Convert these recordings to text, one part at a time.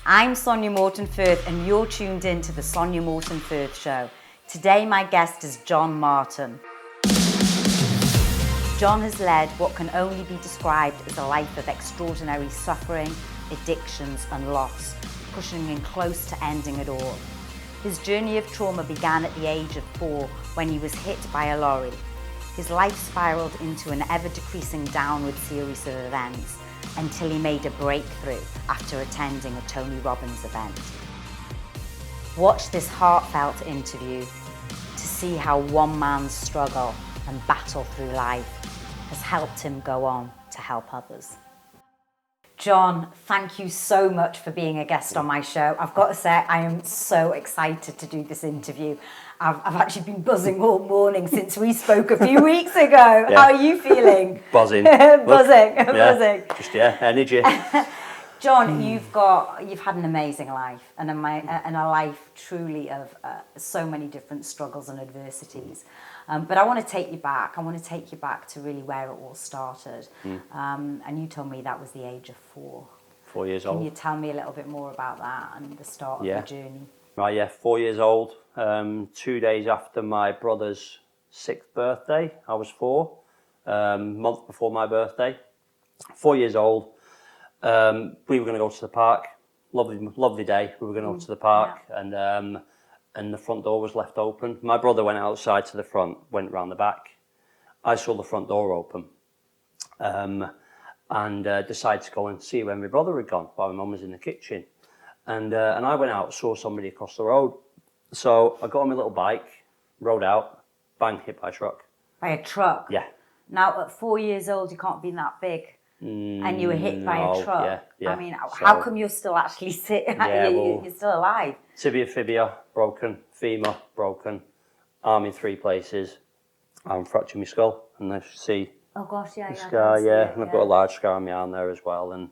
I'm Sonya Morton Firth and you're tuned in to the Sonya Morton Firth Show. Today my guest is John Morton. John has led what can only be described as a life of extraordinary suffering, addictions and loss, pushing him close to ending it all. His journey of trauma began at the age of 4 when he was hit by a lorry. His life spiraled into an ever-decreasing downward series of events until he made a breakthrough after attending a Tony Robbins event. Watch this heartfelt interview to see how one man's struggle and battle through life has helped him go on to help others. John, thank you so much for being a guest on my show. I've got to say, I am so excited to do this interview. I've actually been buzzing all morning since we spoke a few weeks ago. Yeah. How are you feeling? Buzzing. Buzzing. Just energy. John, you've had an amazing life and a life truly of so many different struggles and adversities. But I want to take you back. I want to take you back to really where it all started. And you told me that was the age of 4. 4 years old. Can you tell me a little bit more about that and the start of the journey? Right, 4 years old. 2 days after my brother's 6th birthday, I was 4. Month before my birthday. 4 years old. We were going to go to the park. Lovely day. We were going to go to the park, and the front door was left open. My brother went outside to the front, went round the back. I saw the front door open, and decided to go and see where my brother had gone while my mum was in the kitchen. And I went out, saw somebody across the road. So I got on my little bike, rode out, bang, hit by a truck. By a truck? Yeah. Now, at 4 years old, you can't be that big. And you were hit by a truck. Yeah. I mean, how come you're still actually sitting? You're still alive. Tibia, fibia, broken. Femur, broken. Arm in 3 places. I'm fractured my skull. And I see oh gosh, the scar, and I've got a large scar on my arm there as well. And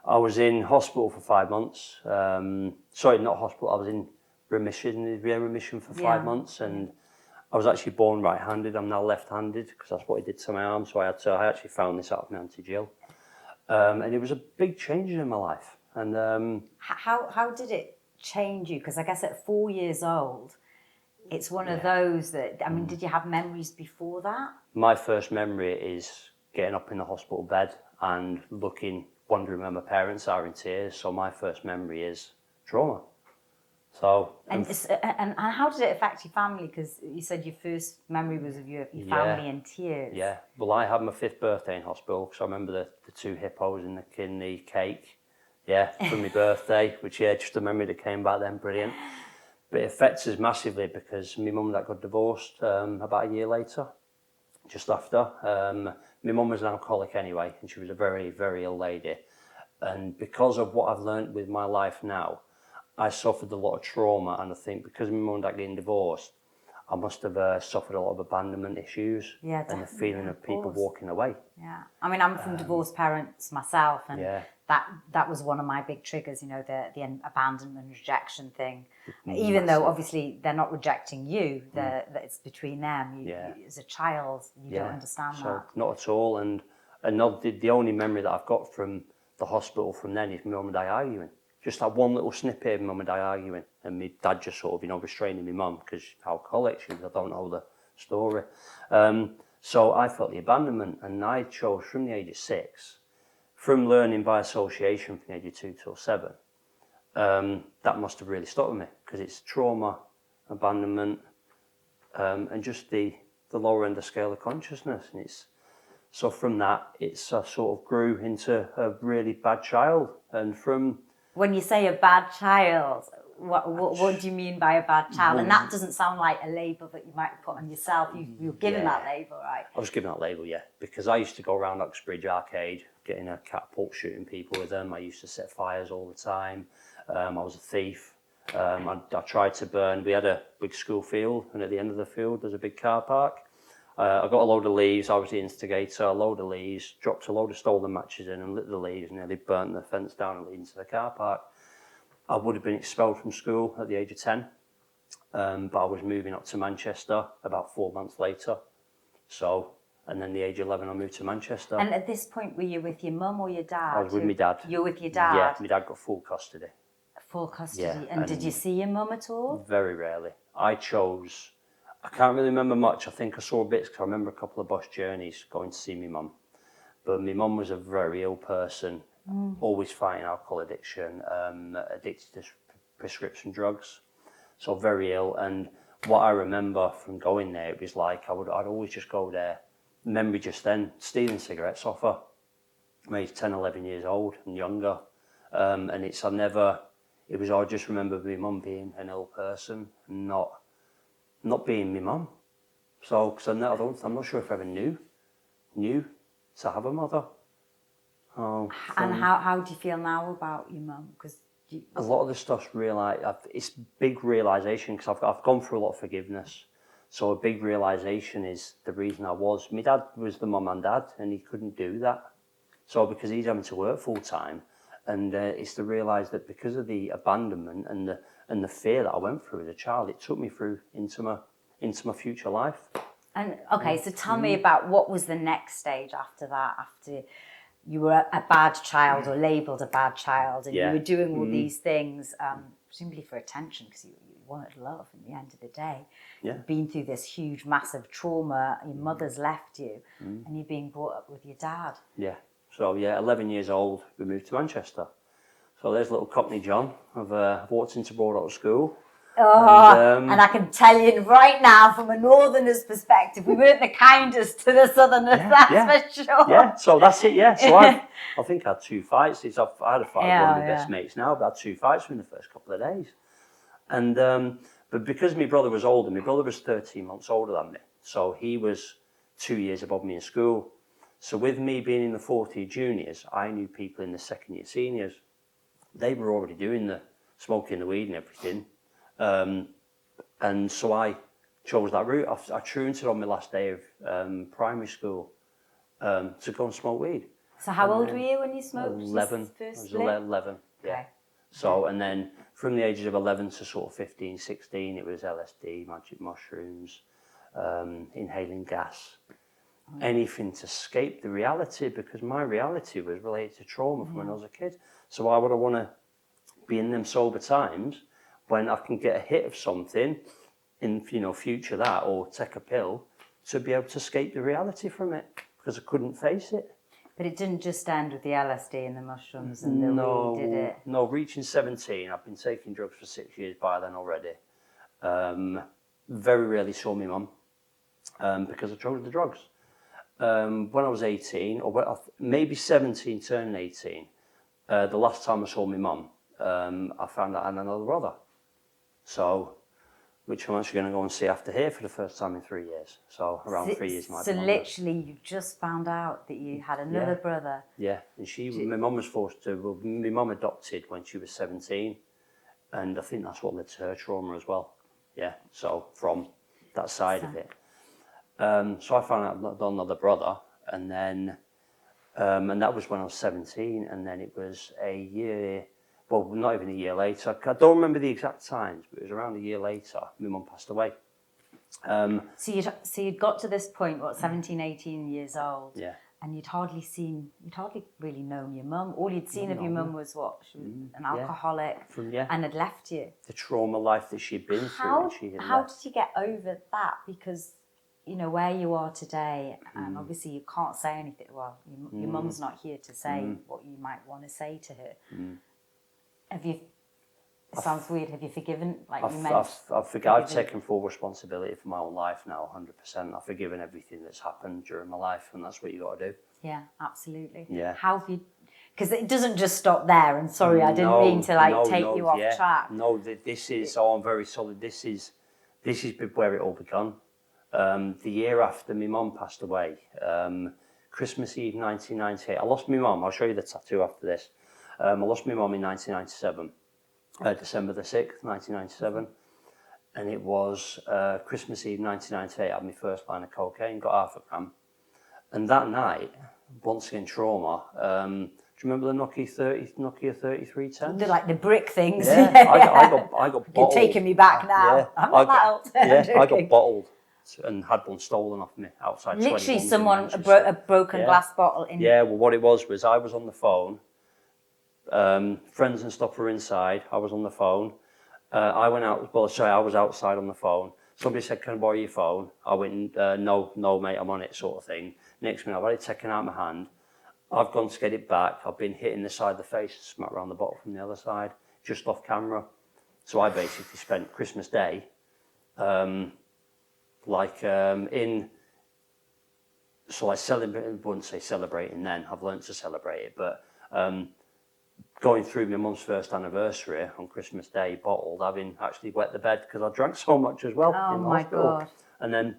I was in hospital for 5 months. Sorry, not hospital. I was in remission for 5 months, and I was actually born right-handed. I'm now left-handed because that's what he did to my arm. So I actually found this out of my Auntie Jill, and it was a big change in my life. And how did it change you? Because I guess at 4 years old, it's one of those that, I mean, did you have memories before that? My first memory is getting up in the hospital bed and wondering where my parents are in tears. So my first memory is trauma. So and how did it affect your family? Because you said your first memory was of your family in tears. Yeah. Well, I had my 5th birthday in hospital because I remember the 2 hippos in the cake. Yeah, for my birthday, which just a memory that came back then, brilliant. But it affects us massively because my mum and dad got divorced about a year later, just after. My mum was an alcoholic anyway, and she was a very, very ill lady. And because of what I've learned with my life now, I suffered a lot of trauma, and I think because my mum and dad getting divorced, I must have suffered a lot of abandonment issues and the feeling of people walking away. Yeah, I mean, I'm from divorced parents myself, and that was one of my big triggers, the abandonment rejection thing. Even though obviously they're not rejecting you, that it's between them. As a child, you don't understand that. Not at all, and the only memory that I've got from the hospital from then is my mum and dad arguing. Just that one little snippet of mum and dad arguing, and my dad just sort of, restraining my mum because she's alcoholic. I don't know the story. So I felt the abandonment, and I chose from the age of 6, from learning by association from the age of 2 till 7. That must have really stuck with me because it's trauma, abandonment, and just the lower end of scale of consciousn's. And so from that, it's sort of grew into a really bad child, and from. When you say a bad child, what do you mean by a bad child? And that doesn't sound like a label that you might put on yourself. You were given that label, right? I was given that label, because I used to go around Uxbridge Arcade, getting a catapult, shooting people with them. I used to set fires all the time. I was a thief. I tried to burn. We had a big school field, and at the end of the field, there's a big car park. I got a load of leaves. I was the instigator. A load of leaves, dropped a load of stolen matches in and lit the leaves, and nearly burnt the fence down and leading to the car park. I would have been expelled from school at the age of 10, but I was moving up to Manchester about 4 months later. So And then the age of 11, I moved to Manchester. And at this point, were you with your mum or your dad? I was with my dad. You were with your dad? Yeah, my dad got full custody. Full custody. Yeah, and did you see your mum at all? Very rarely. I can't really remember much. I think I saw bits because I remember a couple of bus journeys going to see my mum. But my mum was a very ill person, always fighting alcohol addiction, addicted to prescription drugs. So very ill. And what I remember from going there, it was like I'd always just go there. Memory just then, stealing cigarettes off her. I was 10, 11 years old and younger. And I just remember my mum being an ill person and not being my mum. So, because I'm not sure if I ever knew to have a mother. And how do you feel now about your mum? Because a lot of the stuff's it's big realisation because I've gone through a lot of forgiveness. So a big realisation is the reason my dad was the mum and dad and he couldn't do that. So because he's having to work full time, and it's to realise that because of the abandonment and the fear that I went through as a child, it took me through into my future life. And okay, so tell me about what was the next stage after that, after you were a bad child or labelled a bad child and you were doing all these things, presumably for attention because you wanted love at the end of the day. Yeah. You've been through this huge, massive trauma, your mother's left you and you're being brought up with your dad. Yeah. So 11 years old, we moved to Manchester. So there's little Cockney John. I've walked into Broad School. And I can tell you right now, from a northerner's perspective, we weren't the kindest to the southerners, that's for sure. Yeah, so that's it, yeah. So I think I had 2 fights. I had a fight with one of my best mates now, but I had 2 fights within the first couple of days. And but because my brother was older, my brother was 13 months older than me, so he was 2 years above me in school. So with me being in the 4th year juniors, I knew people in the 2nd year seniors. They were already doing the smoking the weed and everything. And so I chose that route. I truanted on my last day of primary school to go and smoke weed. So how old were you when you smoked? 11. I was 11, yeah. Okay. So, and then from the ages of 11 to sort of 15, 16, it was LSD, magic mushrooms, inhaling gas. Anything to escape the reality, because my reality was related to trauma from when I was a kid. So why would I want to be in them sober times when I can get a hit of something in future that, or take a pill to be able to escape the reality from it, because I couldn't face it. But it didn't just end with the LSD and the mushrooms and the weed, did it? No, reaching 17, I've been taking drugs for 6 years by then already. Very rarely saw my mum because I chose the drugs. When I was 18, or maybe 17, turning 18, the last time I saw my mum, I found out I had another brother. So, which I'm actually going to go and see after here for the first time in 3 years. So around 3 years, So literally, you just found out that you had another brother. Yeah, and my mum was forced to. Well, my mum adopted when she was 17, and I think that's what led to her trauma as well. Yeah, so from that side of it. So I found out I'd got another brother, and then, and that was when I was 17, and then it was a year. Well, not even a year later. I don't remember the exact times, but it was around a year later. My mum passed away. So you'd got to this point, 17, 18 years old, and you'd hardly really known your mum. All you'd seen of your mum was what? She was an alcoholic and had left you. The trauma life that she'd been through. How did you get over that? Because, where you are today, and obviously you can't say anything. Well, your mum's not here to say what you might want to say to her. It sounds weird. Have you forgiven? I've taken full responsibility for my own life now, 100%. I've forgiven everything that's happened during my life, and that's what you got to do. Yeah, absolutely. Yeah. How have you? Because it doesn't just stop there. And sorry, I didn't mean to take you off track. No, this is. I'm very solid. This is where it all began. The year after my mum passed away, Christmas Eve 1998. I lost my mum. I'll show you the tattoo after this. I lost my mum in 1997, December the 6th, 1997. And it was Christmas Eve 1998, I had my first line of cocaine, got half a gram. And that night, once again trauma, do you remember the Nokia 3310? They're like the brick things. Yeah, I got bottled. You're taking me back now. Yeah, I'm not that old. I got bottled. and had one stolen off me outside. Literally 21s in someone, Manchester. a broken glass bottle in... Yeah, well, what it was I was on the phone. Friends and stuff were inside. I was on the phone. I went out, I was outside on the phone. Somebody said, can I borrow your phone? I went, no, mate, I'm on it, sort of thing. Next minute, I've had it taken out of my hand. I've gone to get it back. I've been hitting the side of the face, smacked around the bottle from the other side, just off camera. So I basically spent Christmas Day, I wouldn't say celebrating then, I've learned to celebrate it, but going through my mum's first anniversary on Christmas Day, bottled, having actually wet the bed because I drank so much as well in the hospital. God. And then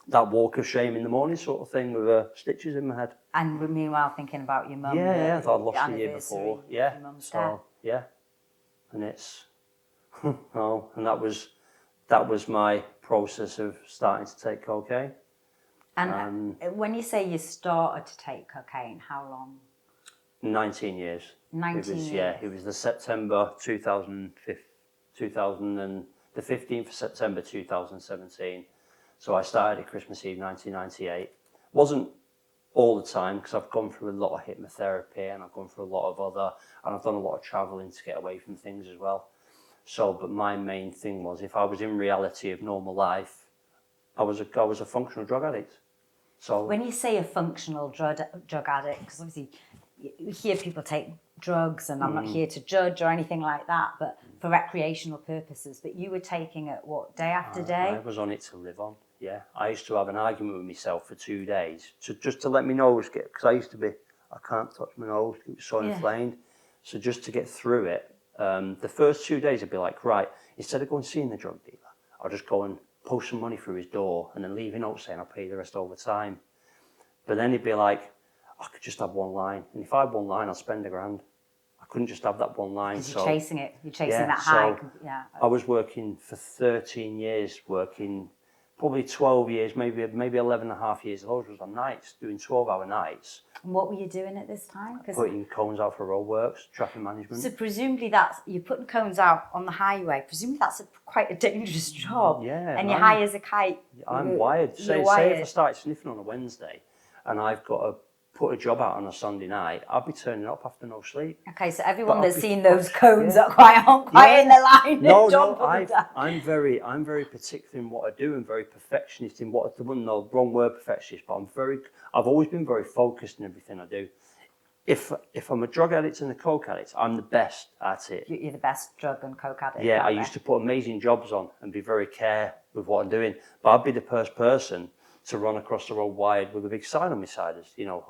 that walk of shame in the morning sort of thing with stitches in my head. And meanwhile thinking about your mum. Yeah, I thought I'd lost the year before. Yeah, so, yeah. And it's, oh, and that was my process of starting to take cocaine. And when you say you started to take cocaine, how long? 19 years. 19 years. Yeah, it was the September the 15th of September 2017. So I started at Christmas Eve 1998. Wasn't all the time because I've gone through a lot of hypnotherapy and I've gone through a lot of and I've done a lot of traveling to get away from things as well. So, but my main thing was if I was in reality of normal life, I was a functional drug addict. So when you say a functional drug addict, because obviously you hear people take drugs, and I'm not here to judge or anything like that, but for recreational purposes. But you were taking it, what, day after day? I was on it to live on, yeah. I used to have an argument with myself for 2 days, just to let my nose get, because I used to be, I can't touch my nose, it was so inflamed. So just to get through it, the first 2 days I'd be like, right, instead of going seeing the drug dealer, I'll just go and post some money through his door and then leave a note saying I'll pay the rest over time. But then he'd be like, I could just have one line. And if I had one line, I'd spend $1,000. I couldn't just have that one line. Because you're chasing it. You're chasing that high. So I was working for 13 years, working probably 12 years, maybe 11 and a half years. Those was on nights, doing 12-hour nights. And what were you doing at this time? Putting cones out for roadworks, traffic management. So presumably you're putting cones out on the highway. Presumably that's quite a dangerous job. Yeah. And you're high as a kite. I'm wired. Say if I started sniffing on a Wednesday and I've got to put a job out on a Sunday night, I'll be turning up after no sleep. Okay, so everyone that's seen those cones aren't quite in the line. I'm very particular in what I do and very perfectionist in what I do. No, wrong word, perfectionist, but I've always been very focused in everything I do. If I'm a drug addict and a coke addict, I'm the best at it. You're the best drug and coke addict. Yeah, I used to put amazing jobs on and be very care with what I'm doing, but I'd be the first person to run across the road wired with a big sign on my side, as you know,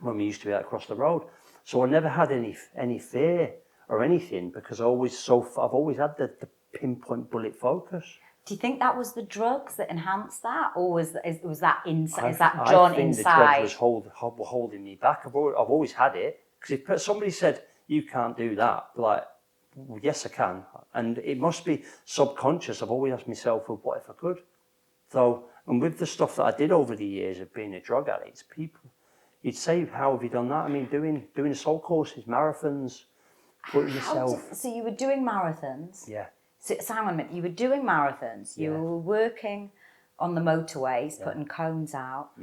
when we used to be out across the road. So I never had any fear or anything because I've always had the pinpoint bullet focus. Do you think that was the drugs that enhanced that, or was that inside? Is that John inside? The drugs were holding me back. I've always had it because if somebody said you can't do that, like, well, yes I can, and it must be subconscious. I've always asked myself, well, what if I could? So. And with the stuff that I did over the years of being a drug addict, you'd say, how have you done that? I mean, doing assault courses, marathons, putting yourself... So you were doing marathons? Yeah. So hang on a minute, you were doing marathons, you were working on the motorways, putting cones out.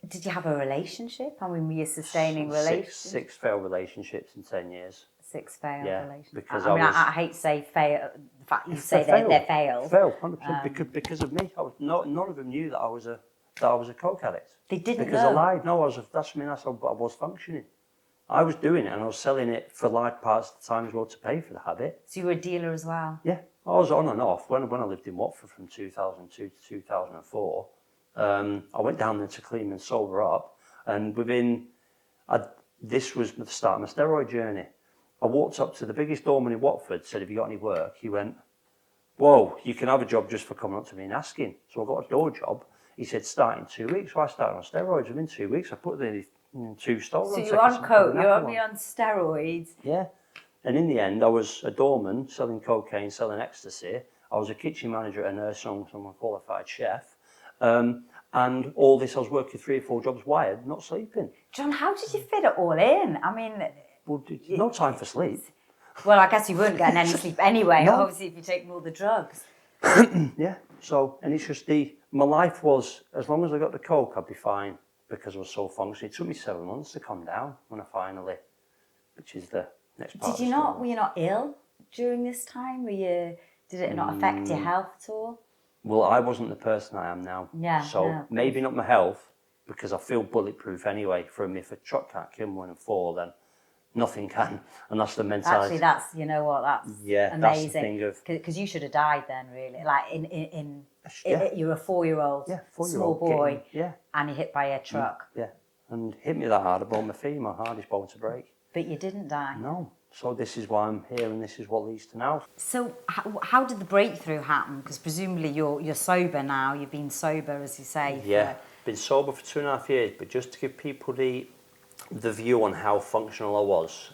Did you have a relationship? I mean, were you sustaining relationships? 6 failed relationships in 10 years. 6 failed relationships. Because I hate to say fail. The fact you say they failed. Failed, 100%. Because of me, none of them knew that I was a coke addict. They didn't because know. I lied. No, I was functioning. I was doing it, and I was selling it for large parts of the time as well to pay for the habit. So you were a dealer as well. Yeah, I was on and off when I lived in Watford from 2002 to 2004. I went down there to clean and sober up, and this was the start of my steroid journey. I walked up to the biggest doorman in Watford, said, have you got any work? He went, whoa, you can have a job just for coming up to me and asking. So I got a door job. He said, start in 2 weeks. So I started on steroids. Within 2 weeks, I put the 2 stones. So you're on coke, you're on steroids. Yeah. And in the end, I was a doorman selling cocaine, selling ecstasy. I was a kitchen manager at a nursing home, so I'm a qualified chef. And all this, I was working 3 or 4 jobs wired, not sleeping. John, how did you fit it all in? I mean... Well, no time for sleep. Well, I guess you weren't getting any sleep anyway, obviously, if you're taking all the drugs. Yeah. So, and it's just my life was, as long as I got the coke, I'd be fine because I was so functional. It took me 7 months to calm down when I finally, which is the next part. Were you not ill during this time? Did it not affect your health at all? Well, I wasn't the person I am now. Yeah. So No. maybe not my health, because I feel bulletproof anyway. From if a truck can't kill me when I fall, then nothing can, and that's the mentality. Actually, that's amazing. That's the thing of, because you should have died then, really. Like you're a 4-year-old, small 4-year-old boy, getting, and you're hit by a truck. Yeah, and hit me that hard, I broke my femur, my hardest bone to break. But you didn't die. No. So this is why I'm here, and this is what leads to now. So how did the breakthrough happen? Because presumably you're sober now. You've been sober, as you say. Been sober for 2.5 years. But just to give people the view on how functional I was,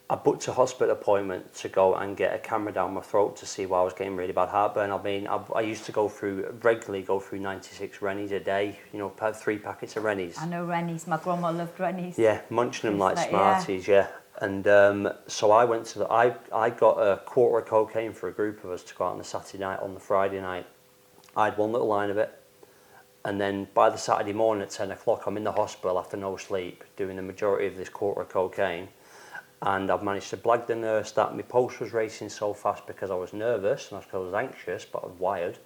I booked a hospital appointment to go and get a camera down my throat to see why I was getting really bad heartburn. I mean, I used to regularly go through 96 Rennies a day, 3 packets of Rennies. I know Rennies, my grandma loved Rennies. Yeah, munching them like Smarties, yeah. And so I went to I got a quarter of cocaine for a group of us to go out on the Saturday night. On the Friday night, I had one little line of it. And then by the Saturday morning at 10 o'clock, I'm in the hospital after no sleep, doing the majority of this quarter of cocaine. And I've managed to blag the nurse that my pulse was racing so fast because I was nervous and I was anxious, but I was wired.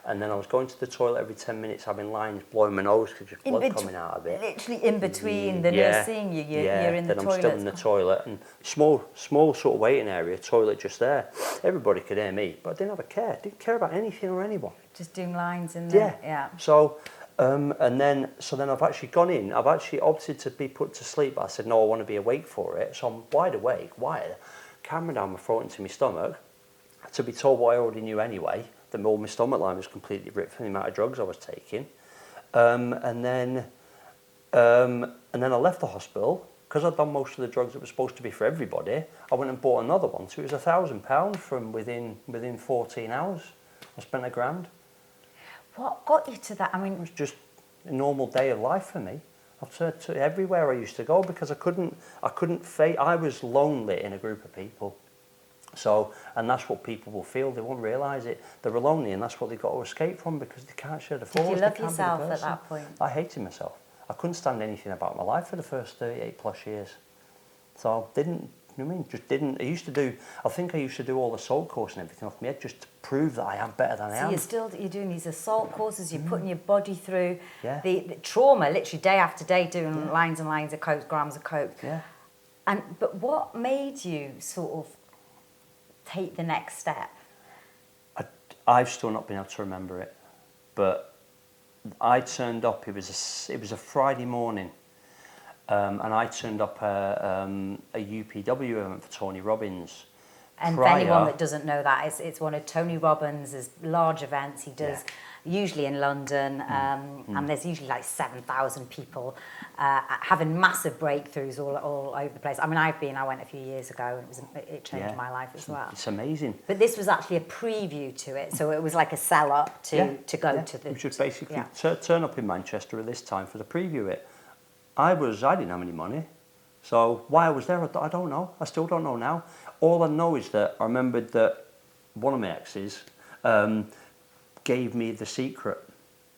And then I was going to the toilet every 10 minutes, having lines blowing my nose because there's blood coming out of it. Literally in between the nurse seeing you, you're in the toilet. Then I'm still in the toilet, and small sort of waiting area, toilet just there. Everybody could hear me, but I didn't have a care. Didn't care about anything or anyone. Just doing lines in there. Yeah. So, and then I've actually gone in. I've actually opted to be put to sleep. But I said no, I want to be awake for it. So I'm wide awake, camera down my throat into my stomach, to be told what I already knew anyway. All my stomach line was completely ripped from the amount of drugs I was taking, and then I left the hospital because I'd done most of the drugs that were supposed to be for everybody. I went and bought another one, so it was £1,000 from within 14 hours. I spent £1,000. What got you to that? I mean, it was just a normal day of life for me. I've turned to everywhere I used to go because I couldn't face. I was lonely in a group of people. So, and that's what people will feel. They won't realise it. They're lonely, and that's what they've got to escape from because they can't share the force. Did you love yourself at that point? I hated myself. I couldn't stand anything about my life for the first 38 plus years. So, I think I used to do all the assault course and everything off my head just to prove that I am better than I am. So you're doing these assault courses, you're putting your body through the trauma, literally day after day, doing lines and lines of coke, grams of coke. Yeah. But what made you sort of take the next step? I've still not been able to remember it, but I turned up. It was a Friday morning, and I turned up a UPW event for Tony Robbins. And for anyone that doesn't know that, it's one of Tony Robbins' large events. He does usually in London, and there's usually like 7,000 people having massive breakthroughs all over the place. I mean, I went a few years ago, and it changed my life as well. It's amazing. But this was actually a preview to it, so it was like a sell-up to go to the... Which was basically turn up in Manchester at this time for the preview it. I didn't have any money, so why I was there, I don't know. I still don't know now. All I know is that I remembered that one of my exes gave me The Secret.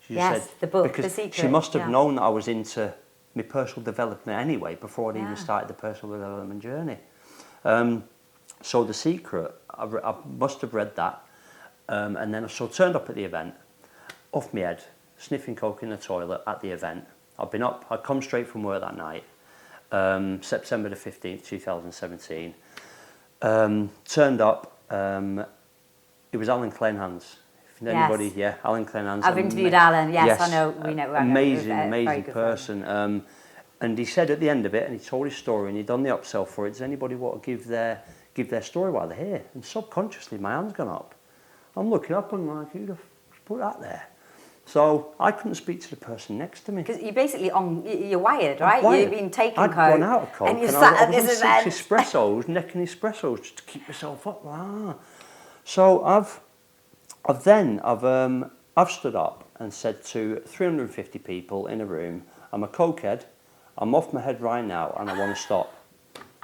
She said, the book, because The Secret. She must have known that I was into my personal development anyway before I'd even started the personal development journey. So The Secret, I must have read that. And then I turned up at the event, off my head, sniffing coke in the toilet at the event. I'd come straight from work that night, September the 15th, 2017. Turned up, it was Alan Clenhands. If anybody, Alan Clenhands. I've interviewed Alan, I know, we know. Amazing person. And he said at the end of it, and he told his story, and he'd done the upsell for it, does anybody want to give their story while they're here? And subconsciously, my hand's gone up. I'm looking up and like, who'd have put that there? So I couldn't speak to the person next to me. Because you're basically you're wired, right? You've been taking coke. I'd gone out of coke, and you sat at this event. 6 espressos, necking espressos just to keep myself up. So I've stood up and said to 350 people in a room, I'm a cokehead, I'm off my head right now, and I want to stop.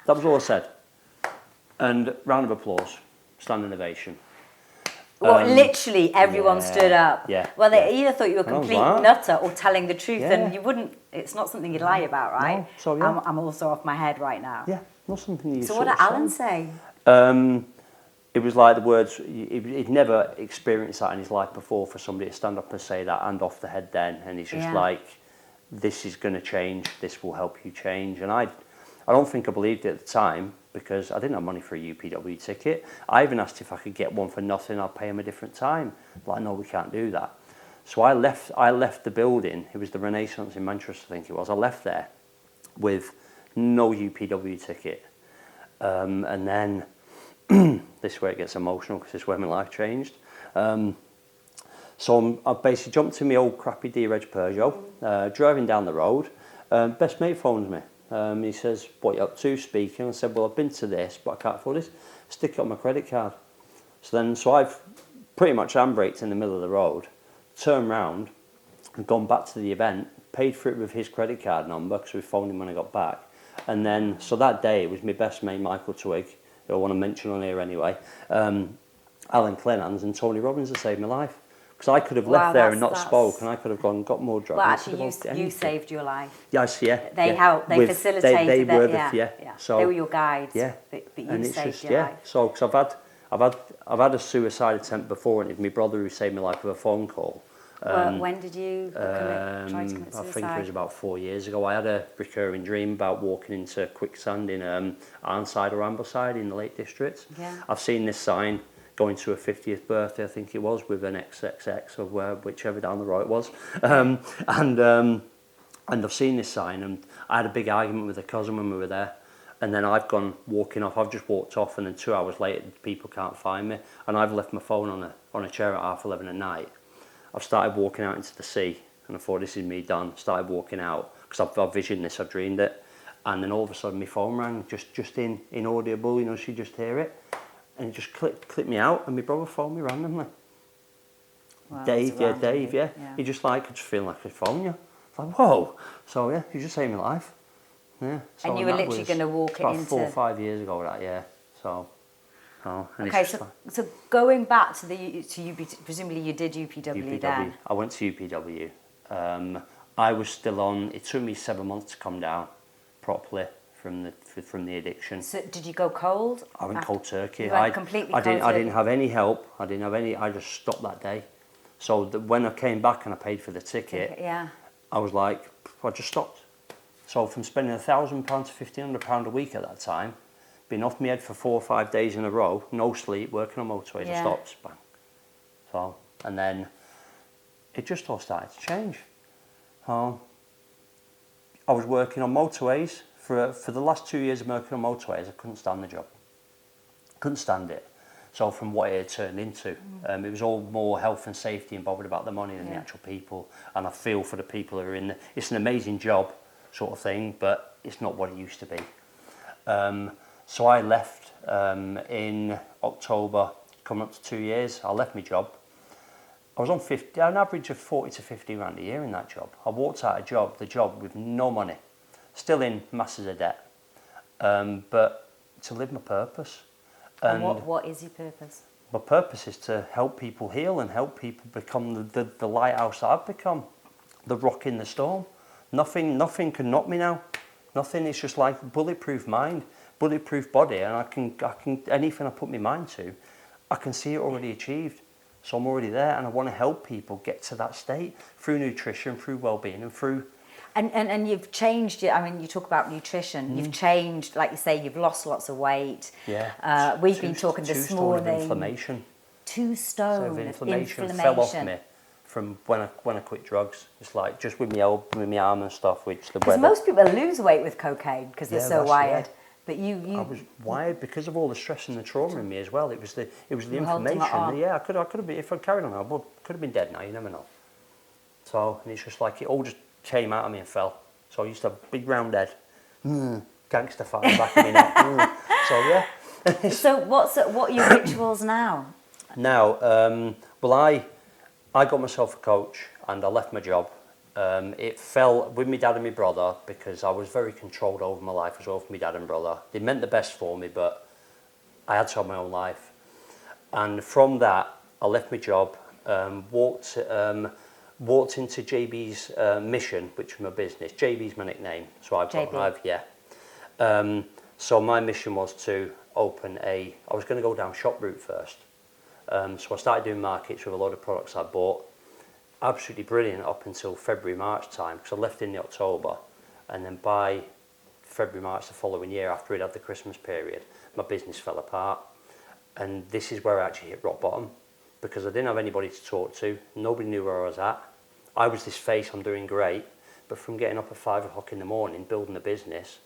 That was all I said. And round of applause, standing ovation. Well, literally everyone stood up. Yeah. Well, they either thought you were a complete nutter or telling the truth, Yeah. and you wouldn't. It's not something you'd lie about, right? No, so yeah. I'm also off my head right now. Yeah, not something you So what did Alan say? It was like the words, he'd never experienced that in his life before, for somebody to stand up and say that, and off the head then, and he's just like, this is going to change, this will help you change. And I don't think I believed it at the time, because I didn't have money for a UPW ticket. I even asked if I could get one for nothing, I'd pay him a different time. Like, no, we can't do that. So I left the building, it was the Renaissance in Manchester, I think it was. I left there with no UPW ticket. And then, this is where it gets emotional, because this is where my life changed. So I basically jumped in my old crappy D-Reg Peugeot, driving down the road. Best mate phones me. He says, what are you up to, speaking? I said, well, I've been to this, but I can't afford this. Stick it on my credit card. So I've pretty much handbraked in the middle of the road, turned round and gone back to the event, paid for it with his credit card number, because we phoned him when I got back. And then, so that day, it was my best mate, Michael Twigg, who I want to mention on here anyway, Alan Clenans and Tony Robbins that saved my life. Because I could have left there and not spoke, and I could have gone and got more drugs. Well, actually, you saved your life. Yes, yeah. They helped, they facilitated they were that. So, they were your guides. Yeah. But you saved your life. So, because I've had a suicide attempt before, and it was my brother who saved my life with a phone call. When did you try to commit suicide? I think it was about 4 years ago. I had a recurring dream about walking into quicksand in Arnside or Ambleside in the Lake District. Yeah. I've seen this sign going to a 50th birthday, I think it was, with an XXX or whichever down the road it was. And I've seen this sign, and I had a big argument with a cousin when we were there. And then I've gone walking off. I've just walked off, and then 2 hours later, people can't find me. And I've left my phone on a chair at 11:30 at night. I've started walking out into the sea, and I thought, this is me done. Started walking out, because I've visioned this, I've dreamed it. And then all of a sudden my phone rang, just inaudible, you know, she just hear it. And it just clicked me out, and my brother phoned me randomly. Wow, Dave, yeah. He just like, I just feel like I phone you. I was like, whoa. So yeah, he just saved my life. Yeah. So, and you were literally going to walk it into... About 4 or 5 years ago, that, yeah. So... Oh, okay, so going back to UPW, presumably you did UPW then? I went to UPW. I was still on. It took me 7 months to come down properly from the addiction. So did you go cold? I went cold turkey. You went completely cold turkey? I didn't have any help. I just stopped that day. So when I came back and I paid for the ticket, I was like, I just stopped. So from spending £1,000 to £1,500 a week at that time, been off my head for 4 or 5 days in a row, no sleep, working on motorways, I stopped, bang. So, and then it just all started to change. I was working on motorways for the last 2 years of working on motorways. I couldn't stand the job, couldn't stand it. So from what it had turned into, it was all more health and safety and bothered about the money than the actual people. And I feel for the people who are in it's an amazing job sort of thing, but it's not what it used to be. So I left in October, coming up to 2 years. I left my job. I was on an average of 40 to 50 grand a year in that job. I walked out of the job with no money, still in masses of debt, but to live my purpose. And what is your purpose? My purpose is to help people heal and help people become the lighthouse that I've become, the rock in the storm. Nothing can knock me now. Nothing. It's just like bulletproof mind, bulletproof body, and I can anything I put my mind to, I can see it already achieved. So I'm already there, and I want to help people get to that state through nutrition, through well-being, and through. And you've changed. I mean, you talk about nutrition. You've changed, like you say, you've lost lots of weight. Yeah. We've been talking this morning. 2 stone of inflammation. 2 stone of inflammation fell off me from when I quit drugs. It's like just with my elbow, with my arm and stuff, which the weather. Because most people lose weight with cocaine because they're so wired. Yeah. But you I was wired because of all the stress and the trauma in me as well. It was the inflammation. Yeah, I could have been, if I'd carried on, I could have been dead now. You never know. So and it's just like it all just came out of me and fell. So I used to have a big round head, gangster fat in the back of me neck. So yeah. So what are your rituals now? Now, well, I got myself a coach and I left my job. It fell with my dad and my brother because I was very controlled over my life as well for my dad and brother. They meant the best for me, but I had to have my own life. And from that, I left my job, walked into JB's Mission, which was my business. JB's my nickname, so so my mission was to open I was going to go down shop route first. So I started doing markets with a lot of products I bought. Absolutely brilliant up until February, March time, because I left in the October, and then by February, March the following year, after we'd had the Christmas period, my business fell apart. And this is where I actually hit rock bottom, because I didn't have anybody to talk to. Nobody knew where I was at. I was this face, I'm doing great, but from getting up at 5 o'clock in the morning, building a business,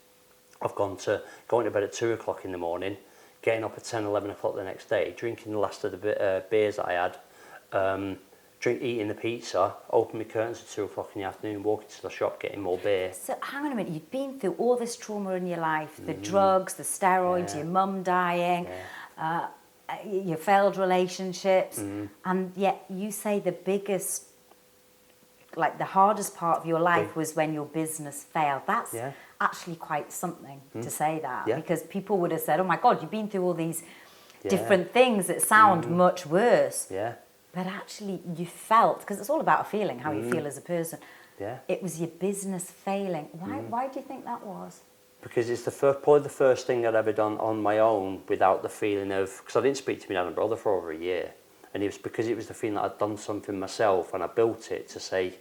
I've gone to going to bed at 2 o'clock in the morning, getting up at 10, 11 o'clock the next day, drinking the last of the beers that I had, eating the pizza, open my curtains at 2 o'clock in the afternoon, walking to the shop, getting more beer. So hang on a minute, you've been through all this trauma in your life, the drugs, the steroids, your mum dying, your failed relationships, and yet you say the biggest, like the hardest part of your life was when your business failed. That's actually quite something to say that, because people would have said, oh my God, you've been through all these different things that sound much worse. But actually you felt, because it's all about a feeling, how you feel as a person. It was your business failing. Why do you think that was? Because it's probably the first thing I'd ever done on my own without the feeling of, because I didn't speak to my dad and brother for over a year. And it was because it was the feeling that I'd done something myself, and I built it to say,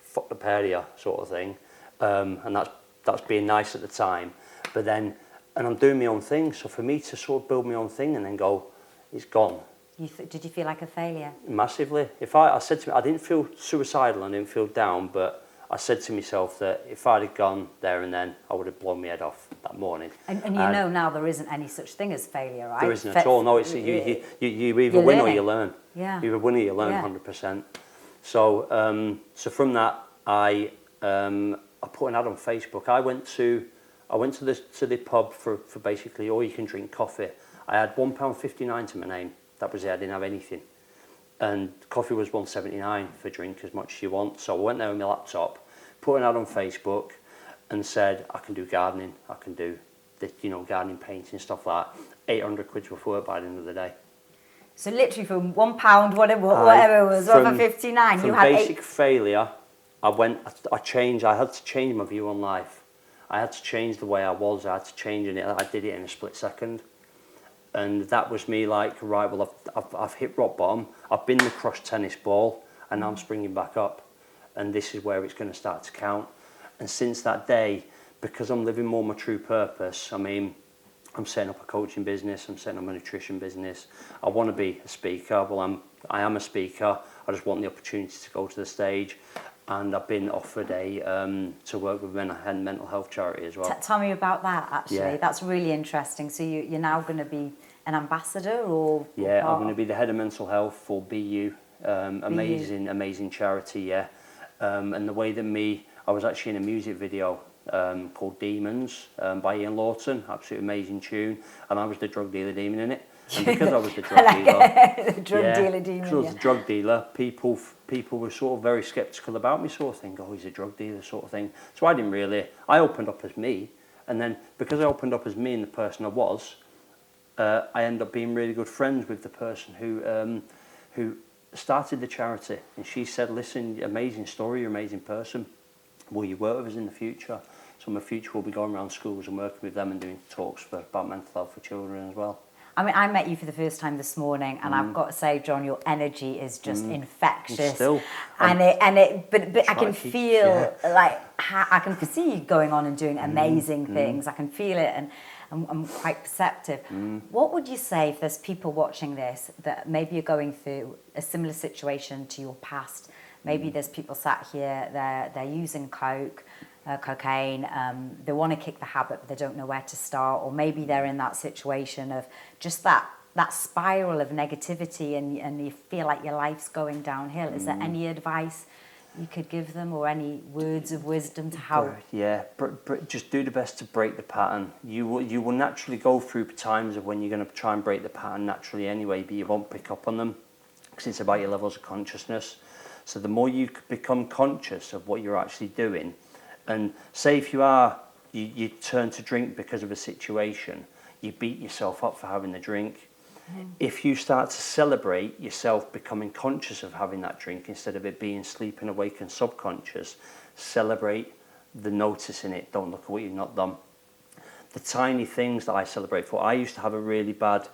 fuck the pair of you, sort of thing. And that's being nice at the time. But then, and I'm doing my own thing. So for me to sort of build my own thing and then go, it's gone. Did you feel like a failure? Massively. I said to me, I didn't feel suicidal, I didn't feel down, but I said to myself that if I'd have gone there and then, I would have blown my head off that morning. And you know now there isn't any such thing as failure, right? There isn't at all. No, it's you either win or you learn. Yeah. You either win or you learn, 100%. So so from that, I put an ad on Facebook. I went to the pub for basically all you can drink coffee. I had £1.59 to my name. That was it. I didn't have anything. And coffee was $1.79 for drink, as much as you want. So I went there with my laptop, put an ad on Facebook, and said I can do gardening. I can do gardening, painting, stuff like that. 800 quid's worth of work by the end of the day. So literally from £1, whatever it was, over 59, from you had basic failure. I had to change my view on life. I had to change the way I was. I had to change it. I did it in a split second. And that was me like, right, well, I've hit rock bottom. I've been the crushed tennis ball, and now I'm springing back up. And this is where it's going to start to count. And since that day, because I'm living more my true purpose, I mean, I'm setting up a coaching business, I'm setting up a nutrition business. I want to be a speaker. Well, I am a speaker. I just want the opportunity to go to the stage. And I've been offered to work with a mental health charity as well. Tell me about that, actually. Yeah. That's really interesting. So you're now going to be an ambassador, or? Yeah, I'm going to be the head of mental health for BU. Amazing charity, yeah. And the way that I was actually in a music video called Demons by Ian Lawton, absolutely amazing tune. And I was the drug dealer demon in it. And because I was the drug dealer, the drug dealer demon, because I was the drug dealer, people were sort of very sceptical about me, sort of thing. Oh, he's a drug dealer, sort of thing. So I opened up as me, and then because I opened up as me and the person I was, I ended up being really good friends with the person who started the charity. And she said, "Listen, amazing story, you're an amazing person. Will you work with us in the future?" So in the future, we'll be going around schools and working with them and doing talks about mental health for children as well. I mean, I met you for the first time this morning, and I've got to say, John, your energy is just infectious. But I can feel like I can see you going on and doing amazing things. I can feel it, and I'm quite perceptive. What would you say if there's people watching this that maybe you're going through a similar situation to your past? Maybe there's people sat here, they're using cocaine, they want to kick the habit, but they don't know where to start, or maybe they're in that situation of just that spiral of negativity, and you feel like your life's going downhill. Is there any advice you could give them, or any words of wisdom to help? Yeah, just do the best to break the pattern. You will naturally go through times of when you're going to try and break the pattern naturally anyway, but you won't pick up on them because it's about your levels of consciousness. So the more you become conscious of what you're actually doing, and say if you turn to drink because of a situation, you beat yourself up for having the drink. If you start to celebrate yourself becoming conscious of having that drink instead of it being sleeping, awake and subconscious, celebrate the noticing it. Don't look at what you've not done. The tiny things that I celebrate for. I used to have a really bad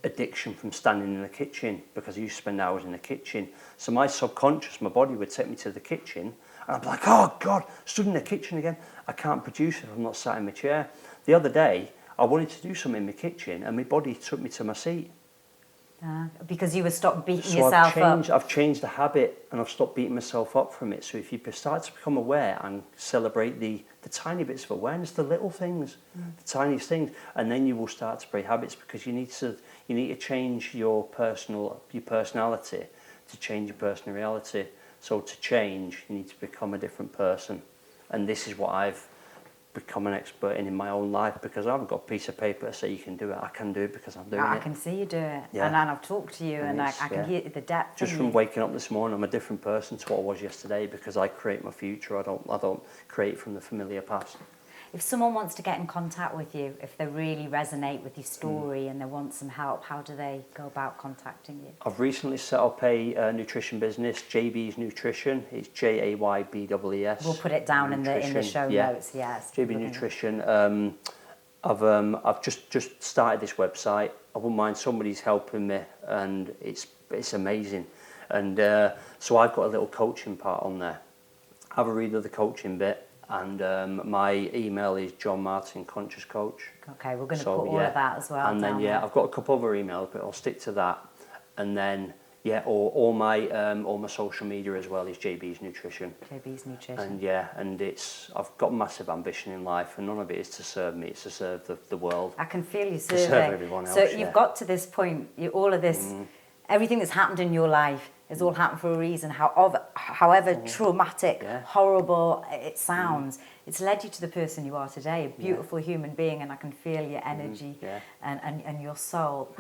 addiction from standing in the kitchen because I used to spend hours in the kitchen. So my subconscious, my body would take me to the kitchen and I'd be like, oh God, stood in the kitchen again. I can't produce it if I'm not sat in my chair. The other day, I wanted to do something in my kitchen and my body took me to my seat. Because you would stop beating So yourself up. I've changed the habit and I've stopped beating myself up from it. So if you start to become aware and celebrate the tiny bits of awareness, the little things, the tiniest things, and then you will start to break habits because you need to change your personality to change your personal reality. So to change, you need to become a different person. And this is what I've become an expert in my own life because I haven't got a piece of paper to say you can do it. I can do it because I'm doing it. I can see you do it. Yeah. And I've talked to you and I can hear the depth. Just from waking up this morning, I'm a different person to what I was yesterday because I create my future. I don't create from the familiar past. If someone wants to get in contact with you, if they really resonate with your story and they want some help, how do they go about contacting you? I've recently set up a nutrition business, JB's Nutrition. It's JAYBEES. We'll put it down in the show notes. Yes. JB Nutrition. I've just started this website. I wouldn't mind somebody's helping me, and it's amazing. And so I've got a little coaching part on there. Have a read of the coaching bit. And my email is John Martin Conscious Coach. Okay, we're going to put all of that as well. And then I've got a couple other emails, but I'll stick to that. And then all my social media as well is JB's Nutrition. JB's Nutrition. And I've got massive ambition in life, and none of it is to serve me; it's to serve the world. I can feel you serving. To serve everyone else. So you've got to this point. All of this, everything that's happened in your life. It's all happened for a reason. However traumatic, horrible it sounds, it's led you to the person you are today, a beautiful human being, and I can feel your energy and your soul.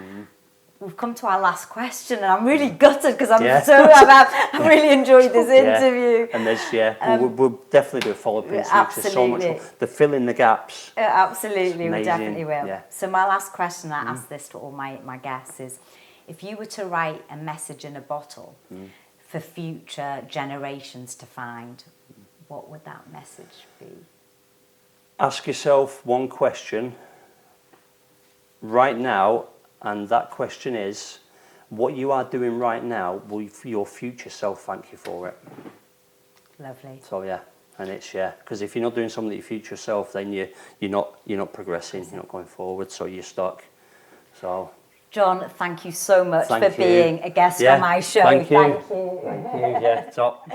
We've come to our last question, and I'm really gutted because I've really enjoyed this interview. And there's we'll definitely do a follow-up interview. Absolutely. There's so much the fill in the gaps. Absolutely, we definitely will. Yeah. So my last question, I ask this to all my guests, is if you were to write a message in a bottle for future generations to find, what would that message be? Ask yourself one question right now, and that question is, what you are doing right now, will your future self thank you for it? Lovely. So and it's because if you're not doing something to your future self, then you're not progressing, you're not going forward, so you're stuck. So. John, thank you so much for being a guest on my show. Thank you. Yeah, top,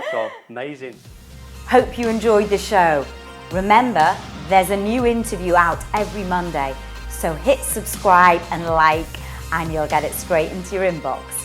amazing. Hope you enjoyed the show. Remember, there's a new interview out every Monday, so hit subscribe and like, and you'll get it straight into your inbox.